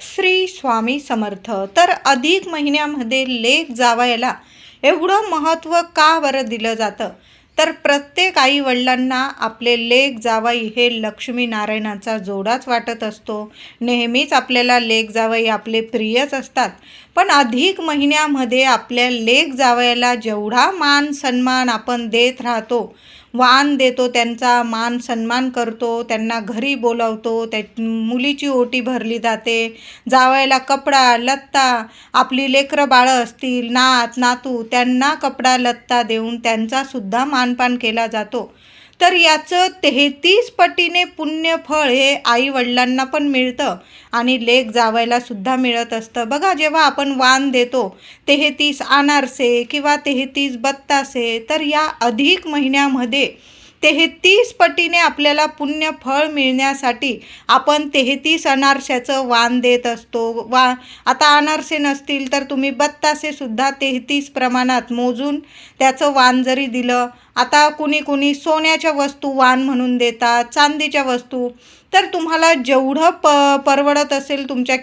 श्री स्वामी समर्थ. तर अधिक महिन्यामध्ये लेक जावयाला एवढं महत्त्व का बरं दिलं जातं? तर प्रत्येक आई वडिलांना आपले लेक जावई हे लक्ष्मी नारायणाचा जोडाच वाटत असतो. नेहमीच आपल्याला लेक जावई आपले प्रियच असतात. पण अधिक महिन्यामध्ये आपल्या लेक जावयाला जेवढा मान सन्मान आपण देत राहतो, वाण देतो, त्यांचा मान सन्मान करतो, त्यांना घरी बोलावतो, मुलीची ओटी भरली जाते, जावयाला कपडा लत्ता, आपली लेकरं बाळं असतील, नात नातू, त्यांना कपडा लत्ता देऊन त्यांचासुद्धा मानपान केला जातो. तर याचं 33 पटीने पुण्यफळ हे आई वडिलांना पण मिळतं आणि लेक जावयाला सुद्धा मिळत असतं. बघा, जेव्हा आपण वाण देतो 33 अनारसे किंवा 33 बत्तासे, तर या अधिक महिन्यामध्ये 33 पटीने आपल्याला पुण्यफळ मिळण्यासाठी आपण 33 अनारशाचं वाण देत असतो. आता अनारसे नसतील तर तुम्ही बत्तासेसुद्धा 33 प्रमाणात मोजून त्याचं वाण जरी दिलं. आता कुणी सोन्याच्या वस्तू वाण म्हणून देतात, चांदीच्या वस्तू. तर तुम्हाला जेवढं परवडत असेल तुमच्या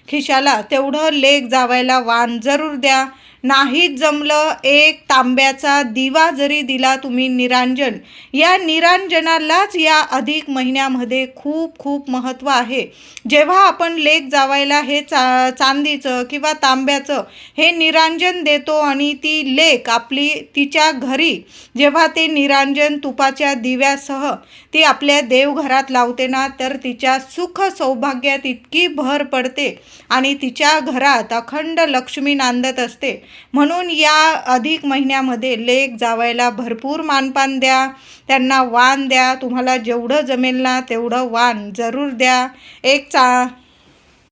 खिशाला तेवढं लेक जावयाला वाण जरूर द्या. नाहीच जमलं, एक तांब्याचा दिवा जरी दिला तुम्ही निरांजन, या निरांजनालाच या अधिक महिन्यामध्ये खूप खूप महत्त्व आहे. जेव्हा आपण लेक जावयाला हे चांदीचं किंवा तांब्याचं हे निरांजन देतो आणि ती लेक आपली तिच्या घरी जेव्हा ते निरांजन तुपाच्या दिव्यासह ती आपल्या देवघरात लावते ना, तर तिच्या सुख सौभाग्यात इतकी भर पडते आणि तिच्या घरात अखंड लक्ष्मी नांदत असते. म्हणून या अधिक महिन्यामध्ये लेक जावयाला भरपूर मानपान द्या, त्यांना वाण द्या. तुम्हाला जेवढं जमेल ना तेवढं वाण जरूर द्या. एक